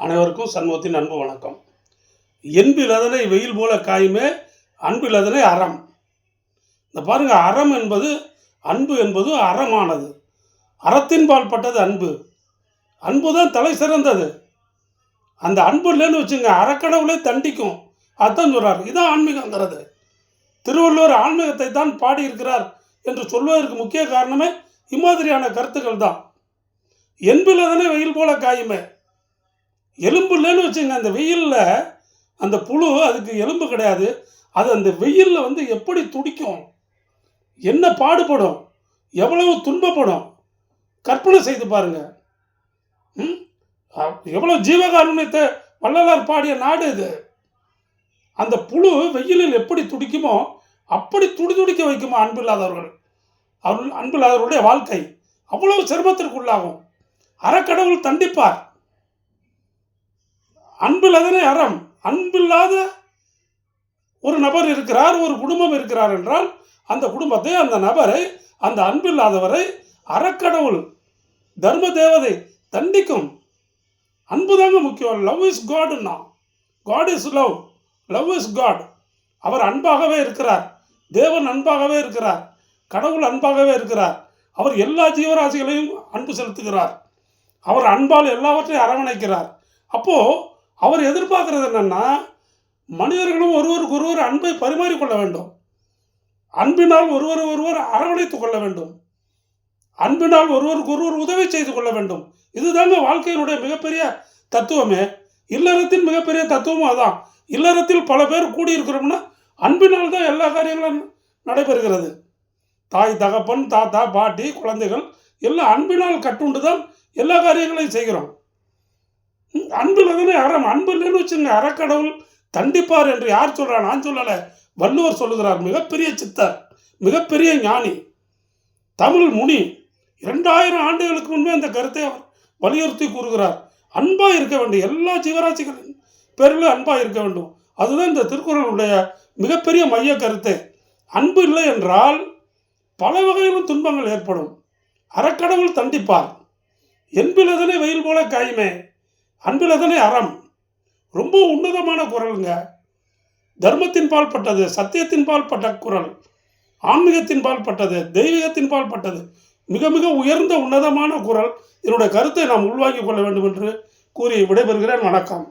அனைவருக்கும் சண்முகத்தின் அன்பு வணக்கம். என்பில் அதனை வெயில் போல காயுமே, அன்பில் அதனை அறம். இந்த பாருங்க, அறம் என்பது அன்பு என்பது அறமானது. அறத்தின் பால் பட்டது அன்பு. அன்பு தான் தலை சிறந்தது. அந்த அன்பு இல்லைன்னு வச்சுங்க, அறக்கடவுளே தண்டிக்கும். அதுதான் சொல்றார். இதான் ஆன்மீகங்கிறது. திருவள்ளுவர் ஆன்மீகத்தை தான் பாடியிருக்கிறார் என்று சொல்வதற்கு முக்கிய காரணமே இம்மாதிரியான கருத்துக்கள் தான். என்பில் அதனை வெயில் போல காயுமே. எலும்பு இல்லைன்னு வச்சுங்க, அந்த வெயிலில் அந்த புழு, அதுக்கு எலும்பு கிடையாது. அது அந்த வெயிலில் எப்படி துடிக்கும், என்ன பாடுபடும், எவ்வளவு துன்பப்படும், கற்பனை செய்து பாருங்க. எவ்வளோ ஜீவகாருண்யத்தை வள்ளலார் பாடிய நாடு இது. அந்த புழு வெயிலில் எப்படி துடிக்குமோ அப்படி துடிக்க வைக்குமா அன்பில்லாதவர்கள். அன்பில்லாதவர்களுடைய வாழ்க்கை அவ்வளவு சிரமத்திற்குள்ளாகும். அறக்கடவுள் தண்டிப்பார். அன்பில் அதனை அறம். அன்பில்லாத ஒரு நபர் இருக்கிறார், ஒரு குடும்பம் இருக்கிறார் என்றால் அந்த குடும்பத்தை, அந்த நபரை, அந்த அன்பில்லாதவரை அறக்கடவுள், தர்ம தேவதை தண்டிக்கும். அன்பு தாங்க முக்கியம். லவ் இஸ் காட்னா, God is love, love is God. அவர் அன்பாகவே இருக்கிறார். தேவன் அன்பாகவே இருக்கிறார். கடவுள் அன்பாகவே இருக்கிறார். அவர் எல்லா ஜீவராசிகளையும் அன்பு செலுத்துகிறார். அவர் அன்பால் எல்லாவற்றையும் அரவணைக்கிறார். அப்போது அவர் எதிர்பார்க்கிறது என்னன்னா, மனிதர்களும் ஒருவருக்கு ஒருவர் அன்பை பரிமாறிக்கொள்ள வேண்டும். அன்பினால் ஒருவர் அரவணைத்துக் கொள்ள வேண்டும். அன்பினால் ஒருவருக்கு ஒருவர் உதவி செய்து கொள்ள வேண்டும். இதுதாங்க வாழ்க்கையினுடைய மிகப்பெரிய தத்துவமே. இல்லறத்தின் மிகப்பெரிய தத்துவமும் அதான். இல்லறத்தில் பல பேர் கூடியிருக்கிறோம்னா அன்பினால் தான் எல்லா காரியங்களும் நடைபெறுகிறது. தாய், தகப்பன், தாத்தா, பாட்டி, குழந்தைகள் எல்லாம் அன்பினால் கட்டுண்டு தான் எல்லா காரியங்களையும் செய்கிறோம். அன்பில் அதனை அறம். அன்பு இல்லைன்னு வச்சுங்க, அறக்கடவுள் தண்டிப்பார் என்று யார் சொல்றா? நான் சொல்லலை, வள்ளுவர் சொல்லுகிறார். மிகப்பெரிய சித்தர், மிகப்பெரிய ஞானி, தமிழ் முனி. 2000 ஆண்டுகளுக்கு முன்பே அந்த கருத்தை அவர் வலியுறுத்தி கூறுகிறார். அன்பாக இருக்க வேண்டும். எல்லா ஜீவராசிகளின் பேரிலும் அன்பாக இருக்க வேண்டும். அதுதான் இந்த திருக்குறளுடைய மிகப்பெரிய மைய கருத்து. அன்பு இல்லை என்றால் பல வகையிலும் துன்பங்கள் ஏற்படும். அறக்கடவுள் தண்டிப்பார். என்பில் அதனை வெயில் போல காயுமே, அன்பில் அதனை அறம். ரொம்ப உன்னதமான குரலுங்க. தர்மத்தின் பால் பட்டது, சத்தியத்தின் பால் பட்ட குரல், ஆன்மீகத்தின் பால் பட்டது, தெய்வீகத்தின் பால் பட்டது. மிக மிக உயர்ந்த உன்னதமான குரல். இதனுடைய கருத்தை நாம் உள்வாங்கிக் கொள்ள வேண்டும் என்று கூறி விடைபெறுகிறேன். வணக்கம்.